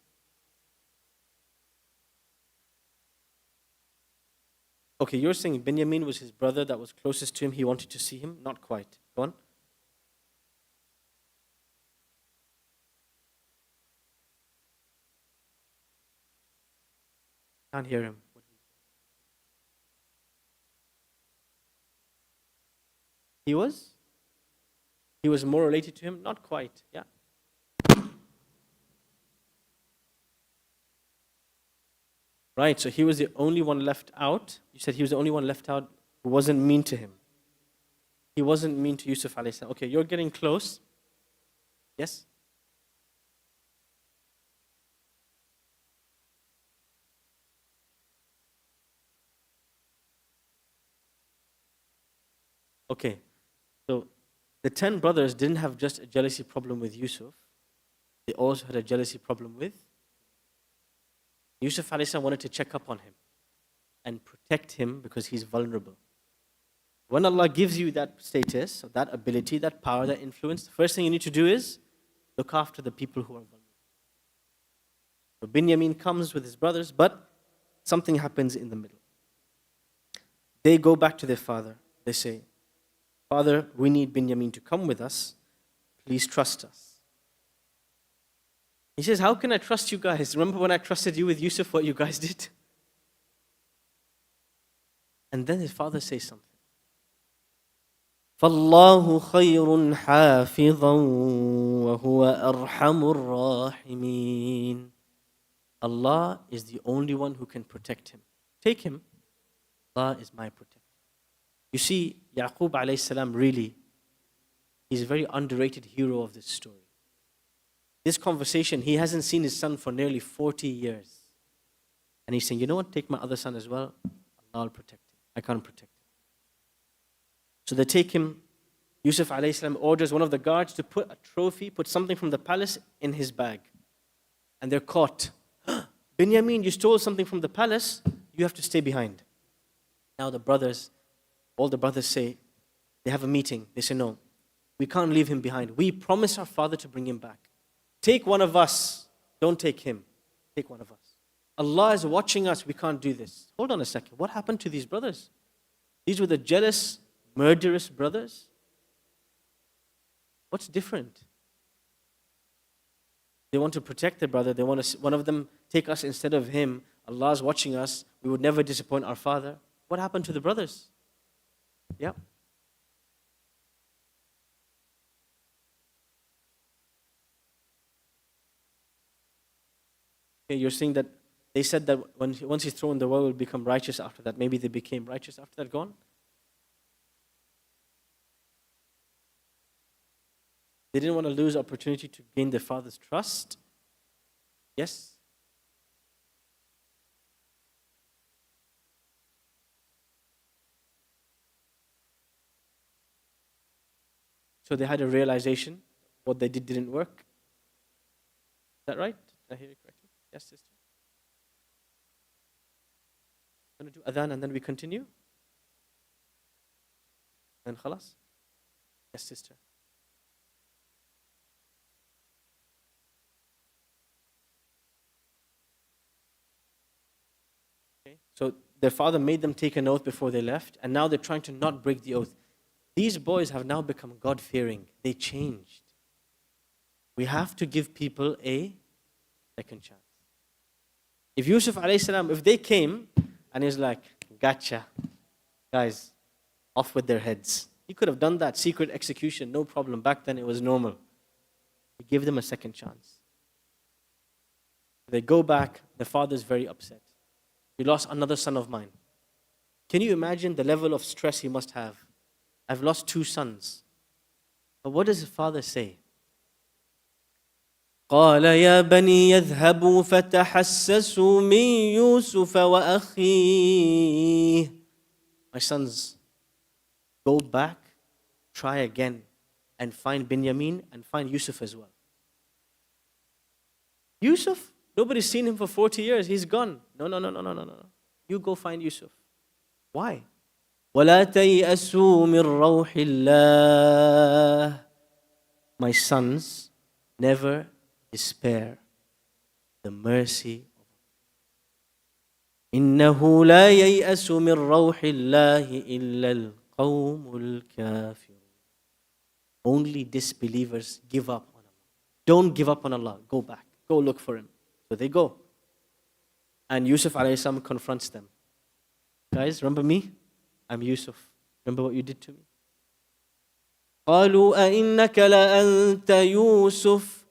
[SPEAKER 1] Okay, you're saying Binyamin was his brother that was closest to him. He wanted to see him? Not quite. Go on. Can't hear him. He was? He was more related to him? Not quite. Yeah. Right, so he was the only one left out. You said he was the only one left out who wasn't mean to him. He wasn't mean to Yusuf alayhi salam. Okay, you're getting close. Yes? Okay, so the 10 brothers didn't have just a jealousy problem with Yusuf. They also had a jealousy problem with Yusuf alayhi salam. Wanted to check up on him and protect him because he's vulnerable. When Allah gives you that status, that ability, that power, that influence, the first thing you need to do is look after the people who are vulnerable. So Binyamin comes with his brothers, but something happens in the middle. They go back to their father. They say, Father, we need Binyamin to come with us. Please trust us. He says, how can I trust you guys? Remember when I trusted you with Yusuf, what you guys did? And then his father says something. فَاللَّهُ خَيْرٌ حَافِظًا وَهُوَ أَرْحَمُ الرَّاحِمِينَ. Allah is the only one who can protect him. Take him. Allah is my protector. You see, Yaqub alayhi salam really, he's a very underrated hero of this story. This conversation, he hasn't seen his son for nearly 40 years. And he's saying, you know what, take my other son as well. Allah will protect him. I can't protect him. So they take him. Yusuf alayhi salam orders one of the guards to put a trophy, put something from the palace in his bag. And they're caught. Binyamin, you stole something from the palace. You have to stay behind. Now all the brothers say, they have a meeting. They say, no, we can't leave him behind. We promised our father to bring him back. Take one of us. Don't take him. Take one of us. Allah is watching us. We can't do this. Hold on a second. What happened to these brothers? These were the jealous, murderous brothers. What's different? They want to protect their brother. They want to, one of them take us instead of him. Allah is watching us. We would never disappoint our father. What happened to the brothers? Yeah. Okay, you're saying that they said that once he's thrown, the world will become righteous after that. Maybe they became righteous after that. Gone. They didn't want to lose opportunity to gain their father's trust. Yes? So they had a realization what they did didn't work. Is that right? Did I hear you correctly? Yes, sister? I'm going to do adhan and then we continue. And khalas? Yes, sister. Okay. So their father made them take an oath before they left, and now they're trying to not break the oath. These boys have now become God-fearing. They changed. We have to give people a second chance. If Yusuf alayhi salam, if they came and he's like, gotcha, guys, off with their heads. He could have done that, secret execution, no problem. Back then it was normal. He gave them a second chance. They go back, the father's very upset. You lost another son of mine. Can you imagine the level of stress he must have? I've lost 2 sons. But what does his father say? قال يا بني يذهبوا فتحسسوا من يوسف وأخيه. My sons, go back, try again, and find Binyamin and find Yusuf as well. Yusuf? Nobody's seen him for 40 years. He's gone. No. You go find Yusuf. Why? وَلَا تَيْأَسُوا مِنْ رَوْحِ اللَّهِ. My sons, never despair the mercy of Allah. إِنَّهُ لَا يَيْأَسُ مِنْ رَوْحِ اللَّهِ إِلَّا الْقَوْمُ الْكَافِرُونَ. Only disbelievers give up on Allah. Don't give up on Allah. Go back. Go look for him. So they go. And Yusuf alayhi salam confronts them. Guys, remember me? I'm Yusuf. Remember what you did to me? قالوا أئنك لأنت يوسف.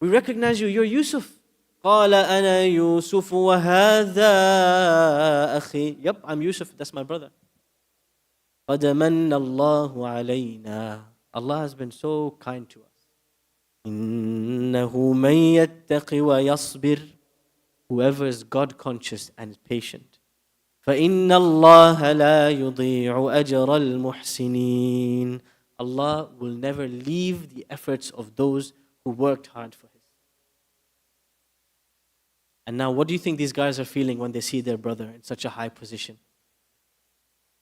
[SPEAKER 1] We recognize you. You're Yusuf. قال أنا يوسف وهذا أخي. Yep, I'm Yusuf. That's my brother. قد من الله علينا. Allah has been so kind to us. إنه من يتق ويصبر. Whoever is God conscious and is patient. فإن الله لا يضيع أجر المحسنين. Allah will never leave the efforts of those who worked hard for His. And now what do you think these guys are feeling when they see their brother in such a high position?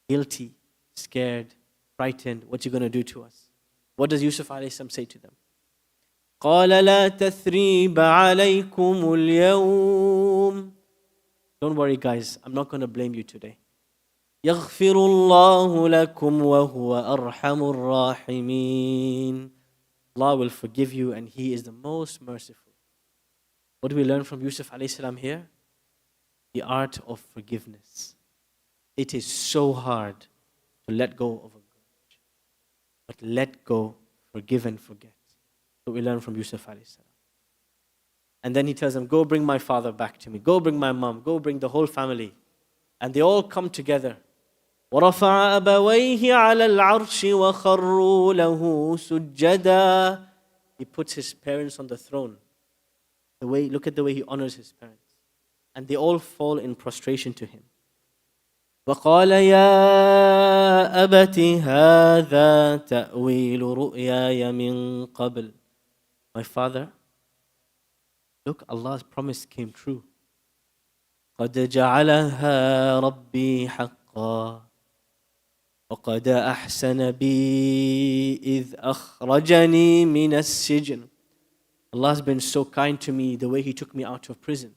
[SPEAKER 1] Guilty, scared, frightened. What's he going to do to us? What does Yusuf alayhi salam say to them? قال لا تثريب عليكم اليوم. Don't worry guys, I'm not going to blame you today. يغفر الله لكم وهو أرحم الراحمين. Allah will forgive you and He is the most merciful. What do we learn from Yusuf alayhi salam here? The art of forgiveness. It is so hard to let go of a grudge. But let go, forgive and forget. What we learn from Yusuf alayhi salam. And then he tells them, go bring my father back to me. Go bring my mom. Go bring the whole family. And they all come together. وَرَفَعَ أَبَوَيْهِ عَلَى الْعَرْشِ وَخَرُّوا لَهُ سُجَّدًا. He puts his parents on the throne. Look at the way he honors his parents. And they all fall in prostration to him. وَقَالَ يَا أَبَتِ هَذَا تَأْوِيلُ رُؤْيَايَ مِنْ قَبْلِ. My father, look, Allah's promise came true. قَدْ جَعَلَهَا رَبِّي حَقًّا وَقَدْ أَحْسَنَ بِي إِذْ أَخْرَجَنِي مِنَ السِّجْنِ. Allah has been so kind to me the way He took me out of prison.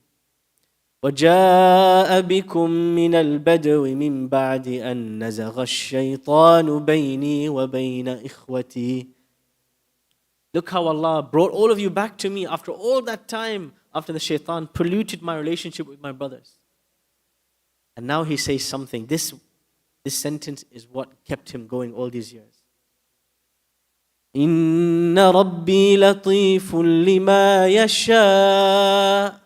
[SPEAKER 1] وَجَاءَ بِكُم مِّنَ الْبَدْوِ مِن بَعْدِ أَن نَزَغَ الشَّيْطَانُ بَيْنِي وَبَيْنَ إِخْوَتِي. Look how Allah brought all of you back to me after all that time, after the shaitan polluted my relationship with my brothers. And now He says something. This sentence is what kept him going all these years. إِنَّ رَبِّي لَطِيفٌ لِمَا يَشَاءُ.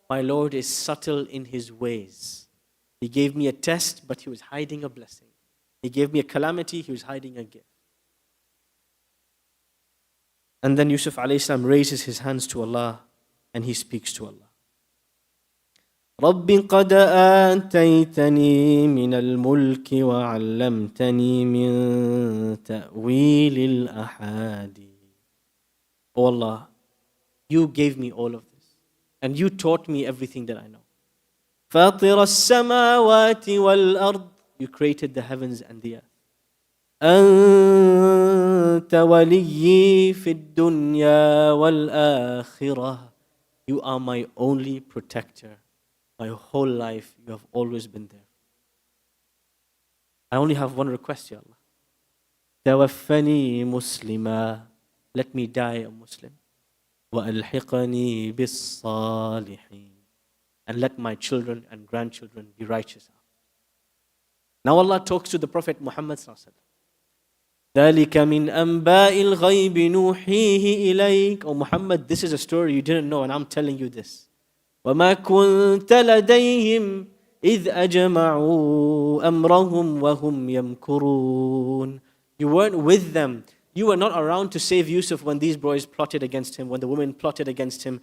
[SPEAKER 1] My Lord is subtle in His ways. He gave me a test, but He was hiding a blessing. He gave me a calamity, He was hiding a gift. And then Yusuf alayhi salam raises his hands to Allah and he speaks to Allah. رَبِّ قَدْ آتَيْتَنِي مِنَ الْمُلْكِ وَعَلَّمْتَنِي مِنْ تَأْوِيلِ الْأَحَادِيثِ. Oh Allah, You gave me all of this and You taught me everything that I know. فَاطِرَ السَّمَاوَاتِ وَالْأَرْضِ. You created the heavens and the earth. أنت وليي في الدنيا والآخرة. You are my only protector. My whole life, You have always been there. I only have one request, Ya Allah. توفني مسلما. Let me die a Muslim. وألحقني بالصالحين. And let my children and grandchildren be righteous. Now Allah talks to the Prophet Muhammad sallallahu alaihi wasallam. ذَلِكَ مِنْ أَنْبَاءِ الْغَيْبِ نُوحِيهِ إِلَيْكَ. Oh Muhammad, this is a story you didn't know and I'm telling you this. وَمَا كُنْتَ لَدَيْهِمْ إِذْ أَجْمَعُوا أَمْرَهُمْ وَهُمْ يَمْكُرُونَ. You weren't with them. You were not around to save Yusuf when these boys plotted against him, when the women plotted against him,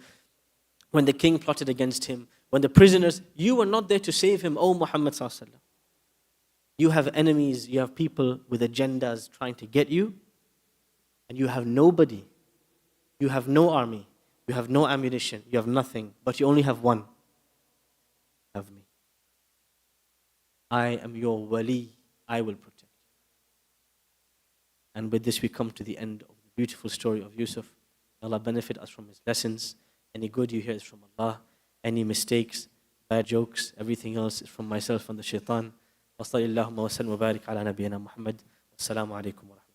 [SPEAKER 1] when the king plotted against him, when the prisoners. You were not there to save him, O Muhammad sallallahu alaihi wasallam. You have enemies, you have people with agendas trying to get you, and you have nobody. You have no army, you have no ammunition, you have nothing, but you only have one. You have me. I am your wali, I will protect you. And with this we come to the end of the beautiful story of Yusuf. Allah benefit us from his lessons. Any good you hear is from Allah. Any mistakes, bad jokes, everything else is from myself and the shaitan. وصلى اللهم وسلم وبارك على نبينا محمد. والسلام عليكم ورحمة الله.